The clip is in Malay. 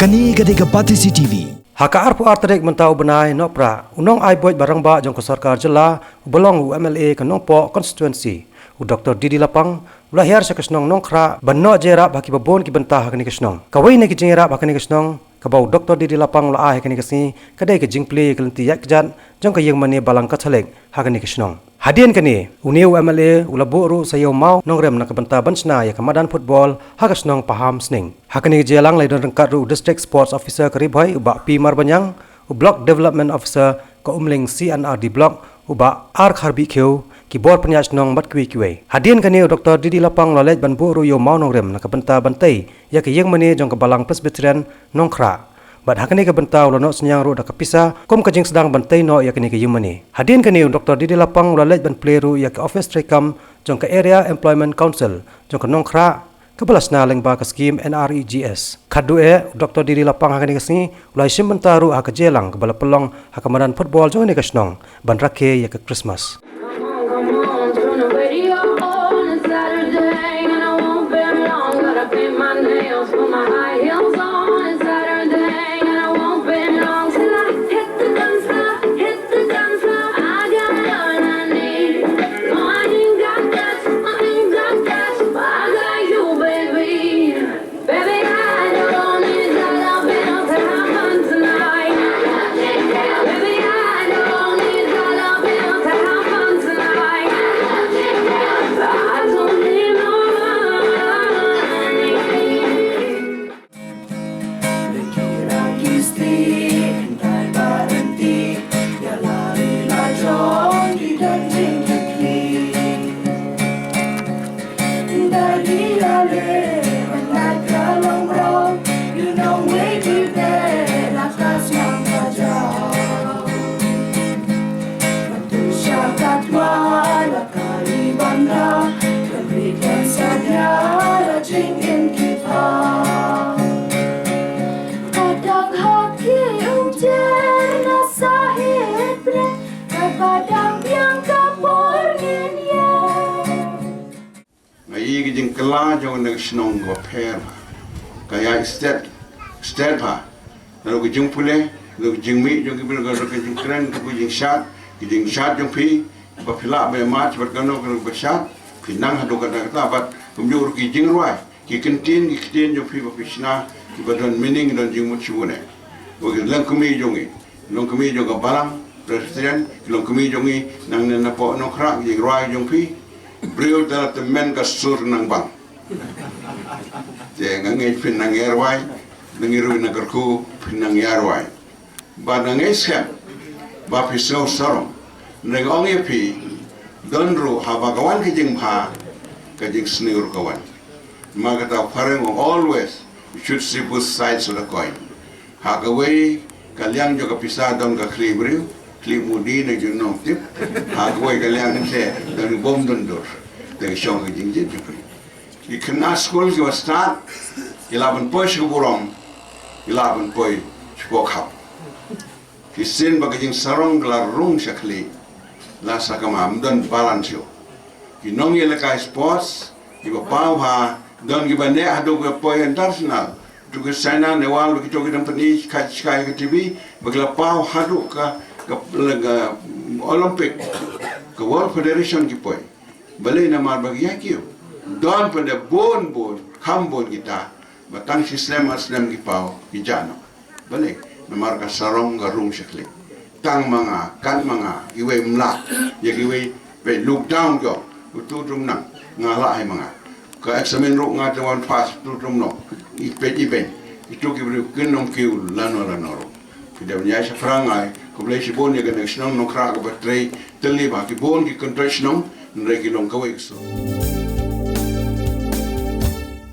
Kani kadika Pati CTV. Haka arpu artarik mentau benai nopra unong ai boy barang ba jong ko sarkar jela belong UMLA kanong po constituency u Dr. Didi Lapang ulahir sa kasnong nongkra banno jera baki babon ki bentah kani kasnong kawai ne ki jera bakani kasnong kabau Dr. Didi Lapang la ai kani kasni kadai ke jingple kelenti yak jan jong ka yang mane balang kathalek hakani kasnong hadian kani uniu UMLA ulabu ru sayo mau nongrem na kabenta bansna ya kamadan football hakasnong paham sning hakani jelang laidon rengkat ru district sports officer karibhai uba pi marbanyang u block development officer ko umling CNR di block uba ar kharbi kheu ki bor penyas nong bat kwi kwi hadian kani Dr. Didi Lapang lolej ban bu ru yo mau nongrem na kabenta bantai ya ke yang mane jong kabalang presbyterian nongkra bat hakani ke bentau lono senyang ru da kapisa kom kajing sedang bantai no ya kini ke yumani hadin kani Dr. Didi Lapang lalej ban pleru ya ke office trekam jong ke area employment council jong ke nongkra ke belasna lengba ke skim NREGS khadu Dr. Didi Lapang hakani ke sini ulai sim bentaru ha ke jelang ke bala pelong hakamadan football jong ni ke snong ban rakhe ya ke Christmas. Kijing kela jong nang snong go per kaya state pa lalu kijing pule lalu kijing mi jong kibil go kijing kren kijing shat jong pi ba phila be match ber kano ko be shat pinang hadu ka ta bat kumjur kijing ruai ki kentin jong pi ba pisna ki ba don meaning don jing mu chune go ki lang kumi jong ga balang president lang kumi jong nang na po no kra jing ruai jong pi beliau dalam temen kasur nang bang. Jangan ngej pinang yarwai, nengiru nagarku pinang yarwai. Badang esem, bapisau sarong, nengong epi, donru habagawan kijing pa, kijing senior kawan. Maka tahu pareng always should see both sides of the coin. Hagawai kalian juga pisah don kakli beliau. Klip mudi na jung nong tip hagway kalian se dan bom dondur de shong jing jing you cannot school you start 11 push burong 11 poi chpok hap kisin bagajing sarong glar rung shakli la sakamam don balance yo kinong yele ka sports iba pau ha don gibane hadu ko poi international juga sana newal begitu kita peni kai ke TV bagla pau hadu ka Olympic ke World Federation ki poi balai nama bagi yakio don pada bon kambon kita batang sistem ki pau ki jano balai nama ka sarong garung shakli tang manga kan manga iwe mla ya iwe pe look down go tu drum nang ngala ai manga ka examen ro nga tawan fast tu drum no ipe itu ki bru kenom ki lano kita punya seperangai kemudian si bon yang kena senang nongkrak ke baterai terlibat ki bon ki kontrak senang mereka nong kawai